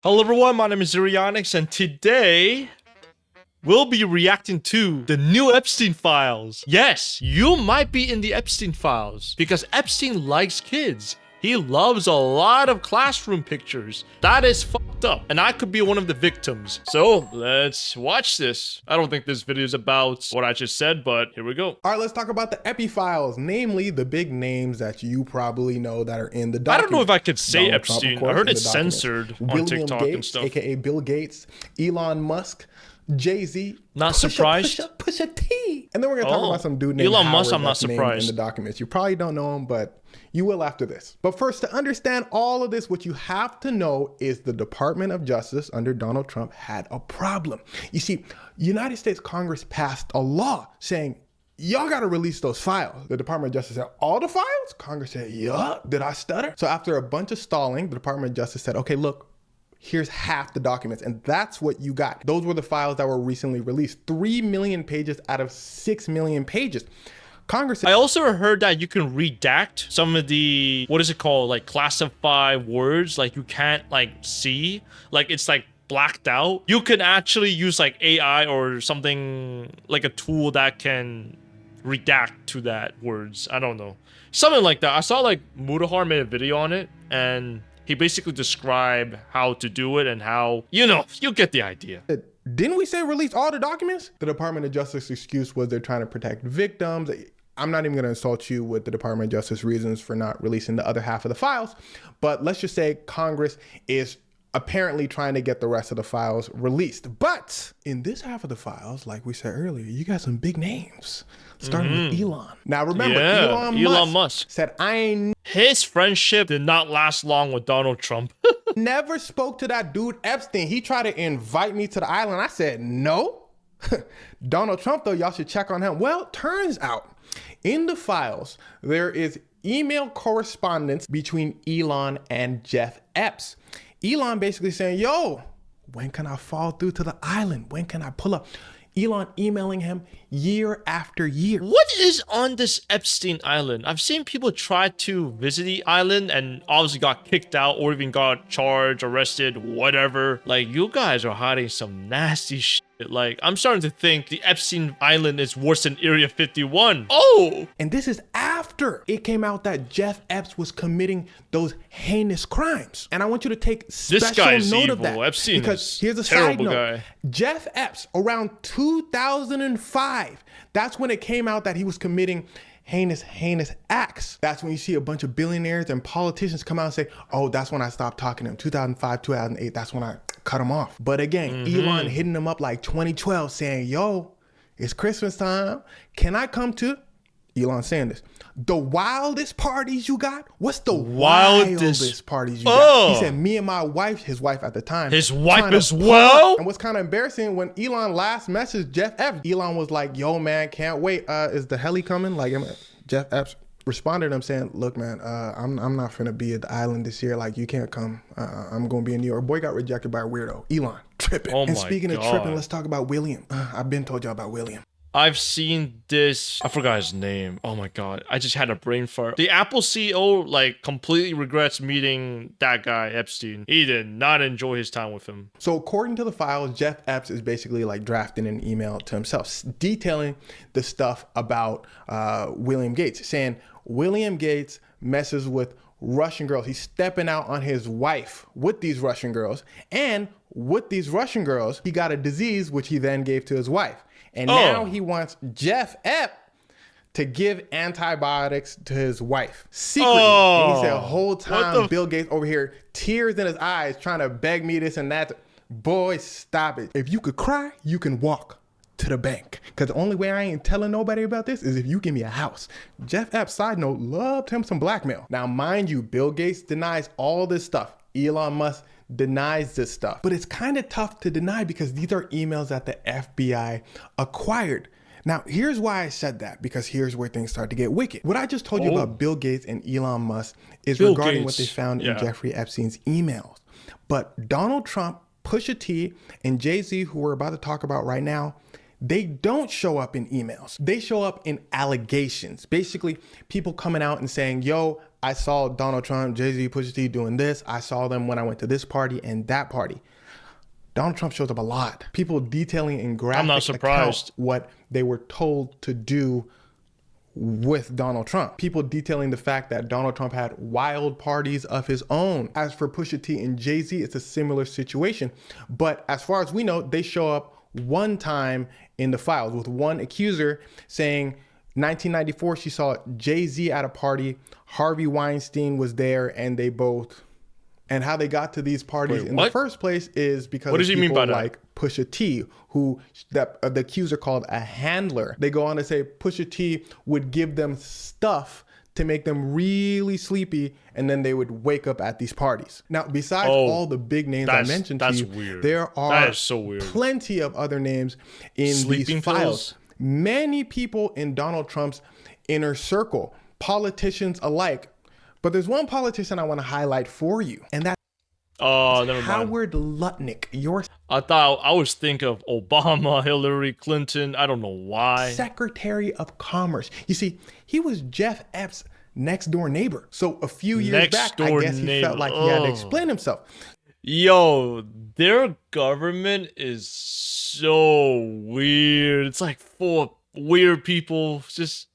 Hello everyone, my name is Zurianix, and today we'll be reacting to the new Epstein files. Yes, you might be in the Epstein files because Epstein likes kids. He loves a lot of classroom pictures. That is fucked up, and I could be one of the victims. So let's watch this. I don't think this video is about what I just said, but here we go. All right, let's talk about the Epi files, namely the big names that you probably know that are in the I document. don't know if I could say Donald Trump, of Epstein. course, I heard in it's the documents. censored on William TikTok Gates, and stuff. aka Bill Gates, Elon Musk, Jay-Z. Not surprised. Pusha T. And then we're gonna talk about some dude named Elon Howard Musk, I'm not that's named surprised. in the documents. You probably don't know him, but you will after this. But first, to understand all of this, what you have to know is the Department of Justice under Donald Trump had a problem. You see, United States Congress passed a law saying, y'all got to release those files. The Department of Justice said, all the files? Congress said, yeah. Did I stutter? So after a bunch of stalling, the Department of Justice said, okay, look, here's half the documents. And that's what you got. Those were the files that were recently released. 3 million pages out of 6 million pages. Congress. I also heard that you can redact some of the, what is it called? Like classified words, like you can't like see, like it's like blacked out. You can actually use like AI or something like a tool that can redact to that words. I don't know. Something like that. I saw like Mudahar made a video on it and he basically described how to do it and how, you know, you get the idea. Didn't we say release all the documents? The Department of Justice excuse was they're trying to protect victims. I'm not even going to insult you with the Department of Justice reasons for not releasing the other half of the files, but let's just say Congress is apparently trying to get the rest of the files released. But in this half of the files, like we said earlier, you got some big names, starting with Elon. Now remember, Elon Musk said, His friendship did not last long with Donald Trump. Never spoke to that dude Epstein. He tried to invite me to the island. I said, no. Donald Trump, though, y'all should check on him. Well, turns out in the files, there is email correspondence between Elon and Jeff Epps. Elon basically saying, yo, when can I fall through to the island? When can I pull up? Elon emailing him year after year. What is on this Epstein island? I've seen people try to visit the island and obviously got kicked out or even got charged, arrested, whatever. Like, you guys are hiding some nasty shit. Like, I'm starting to think the Epstein island is worse than Area 51. Oh! And this is after it came out that Jeff Epps was committing those heinous crimes. And I want you to take special note of that. Epstein because here's a terrible side note. Guy. Jeff Epps, around 2005, that's when it came out that he was committing heinous acts. That's when you see a bunch of billionaires and politicians come out and say, oh, that's when I stopped talking to him. 2005, 2008, that's when I cut him off. But again, Elon hitting him up like 2012 saying, yo, it's Christmas time. Can I come to, Elon saying this, the wildest parties you got? What's the wildest parties you got? He said, me and my wife, his wife at the time. His wife as well? And what's kind of embarrassing, when Elon last messaged Jeff Epps, Elon was like, yo, man, can't wait. Is the heli coming? Like, Jeff Epps responded to him saying, look, man, I'm not finna be at the island this year. Like, you can't come. I'm going to be in New York. Boy got rejected by a weirdo. Elon, tripping. Oh, and speaking of tripping, let's talk about William. I've been told y'all about William. I've seen this. I forgot his name. Oh my God. I just had a brain fart. The Apple CEO like completely regrets meeting that guy, Epstein. He did not enjoy his time with him. So according to the files, Jeff Epps is basically like drafting an email to himself, detailing the stuff about William Gates, saying William Gates messes with Russian girls. He's stepping out on his wife with these Russian girls. And with these Russian girls, he got a disease, which he then gave to his wife. And now he wants Jeff Epps to give antibiotics to his wife secretly. And he said, whole time Bill Gates over here, tears in his eyes, trying to beg me this and that. Boy, stop it. If you could cry, you can walk to the bank. Because the only way I ain't telling nobody about this is if you give me a house. Jeff Epps, side note, loved him some blackmail. Now, mind you, Bill Gates denies all this stuff. Elon Musk denies this stuff. But it's kind of tough to deny because these are emails that the FBI acquired. Now, here's why I said that, because here's where things start to get wicked. What I just told you about Bill Gates and Elon Musk is regarding what they found in Jeffrey Epstein's emails. But Donald Trump, Pusha T, and Jay-Z, who we're about to talk about right now, they don't show up in emails. They show up in allegations. Basically, people coming out and saying, yo, I saw Donald Trump, Jay-Z, Pusha T doing this. I saw them when I went to this party and that party. Donald Trump shows up a lot. People detailing in graphic account what they were told to do with Donald Trump. People detailing the fact that Donald Trump had wild parties of his own. As for Pusha T and Jay-Z, it's a similar situation. But as far as we know, they show up one time in the files with one accuser saying 1994 she saw Jay-Z at a party, Harvey Weinstein was there, and they both... And how they got to these parties the first place is because of people like Pusha T, who the accuser called a handler. They go on to say Pusha T would give them stuff to make them really sleepy, and then they would wake up at these parties. Now, besides all the big names I mentioned to you, there are plenty of other names in these files. Many people in Donald Trump's inner circle, politicians alike. But there's one politician I want to highlight for you, and that's Howard Lutnick. I was thinking of Obama, Hillary Clinton. I don't know why. Secretary of Commerce. You see, he was Jeff Epps' next door neighbor. So a few years back, I guess he felt like he had to explain himself. Yo, their government is so weird. It's like full of weird people. Just...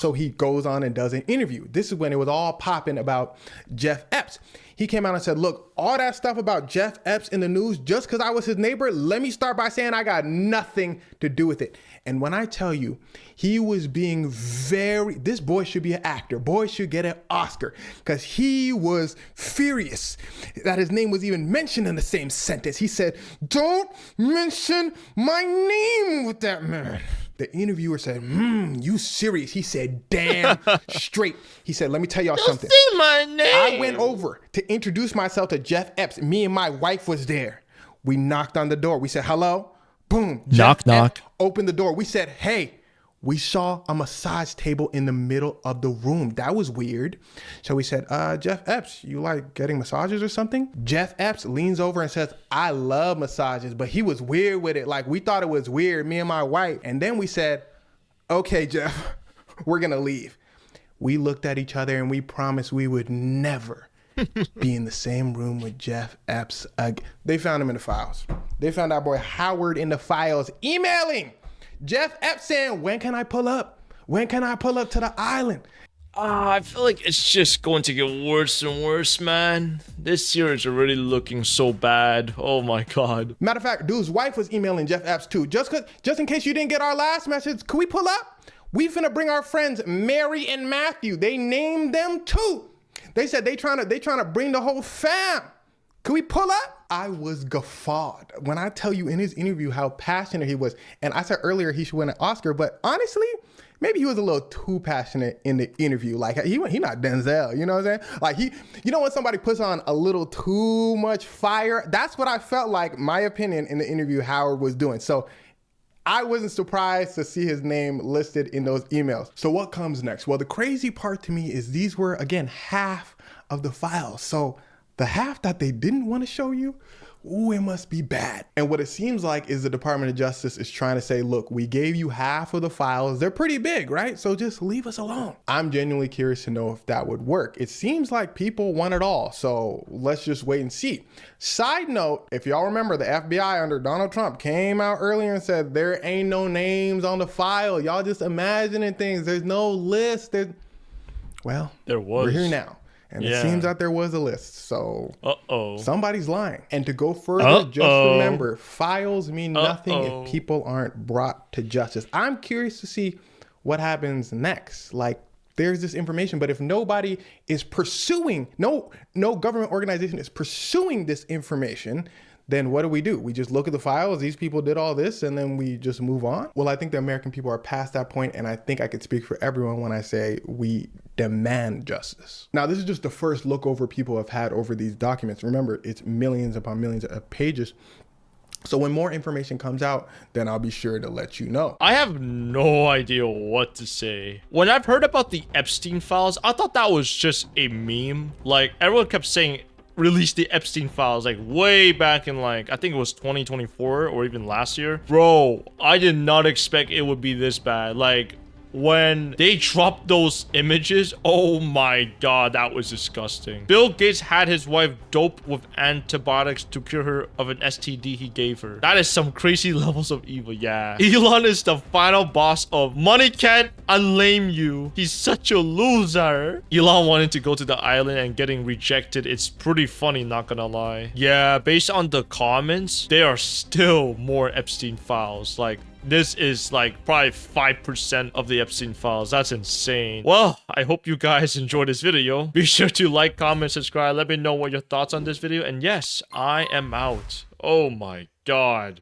So he goes on and does an interview. This is when it was all popping about Jeff Epps. He came out and said, look, all that stuff about Jeff Epps in the news, just because I was his neighbor, let me start by saying I got nothing to do with it. And when I tell you, he was being this boy should be an actor. Boy should get an Oscar, because he was furious that his name was even mentioned in the same sentence. He said, don't mention my name with that man. The interviewer said, you serious? He said, damn straight. He said, let me tell y'all something. Say my name. I went over to introduce myself to Jeff Epps. Me and my wife was there. We knocked on the door. We said, hello. Boom. Knock, knock. Opened the door. We said, hey. We saw a massage table in the middle of the room. That was weird. So we said, Jeff Epps, you like getting massages or something? Jeff Epps leans over and says, I love massages, but he was weird with it. Like, we thought it was weird, me and my wife. And then we said, okay, Jeff, we're gonna leave. We looked at each other and we promised we would never be in the same room with Jeff Epps again. They found him in the files. They found our boy Howard in the files, emailing Jeff Epps saying, when can I pull up? When can I pull up to the island? I feel like it's just going to get worse and worse, man. This year is already looking so bad. Oh my God. Matter of fact, dude's wife was emailing Jeff Epps too. Just in case you didn't get our last message, could we pull up? We finna bring our friends Mary and Matthew. They named them too. They said they trying to bring the whole fam. Could we pull up? I was guffawed when I tell you in his interview how passionate he was. And I said earlier he should win an Oscar, but honestly, maybe he was a little too passionate in the interview. Like he not Denzel, you know what I'm saying? Like you know when somebody puts on a little too much fire? That's what I felt like, my opinion, in the interview Howard was doing. So I wasn't surprised to see his name listed in those emails. So what comes next? Well, the crazy part to me is these were, again, half of the files. So the half that they didn't want to show you, ooh, it must be bad. And what it seems like is the Department of Justice is trying to say, look, we gave you half of the files. They're pretty big, right? So just leave us alone. I'm genuinely curious to know if that would work. It seems like people want it all. So let's just wait and see. Side note, if y'all remember, the FBI under Donald Trump came out earlier and said, there ain't no names on the file. Y'all just imagining things. There's no list. Well, there was. We're here now. And it seems that there was a list. So somebody's lying. And to go further, just remember, files mean nothing if people aren't brought to justice. I'm curious to see what happens next. Like, there's this information, but if nobody is pursuing, no government organization is pursuing this information, then what do? We just look at the files, these people did all this, and then we just move on? Well, I think the American people are past that point, and I think I could speak for everyone when I say we demand justice. Now, this is just the first look over people have had over these documents. Remember, it's millions upon millions of pages. So when more information comes out, then I'll be sure to let you know. I have no idea what to say. When I've heard about the Epstein files, I thought that was just a meme. Like, everyone kept saying, release the Epstein files, like way back in, like, I think it was 2024 or even last year. Bro, I did not expect it would be this bad. Like, when they dropped those images, oh my god, that was disgusting. Bill Gates had his wife doped with antibiotics to cure her of an STD he gave her. That is some crazy levels of evil, yeah. Elon is the final boss of money can't unlame you. He's such a loser. Elon wanting to go to the island and getting rejected. It's pretty funny, not gonna lie. Yeah, based on the comments, there are still more Epstein files. Like, this is like probably 5% of the Epstein files. That's insane. Well, I hope you guys enjoyed this video. Be sure to like, comment, subscribe. Let me know what your thoughts on this video. And yes, I am out. Oh my god.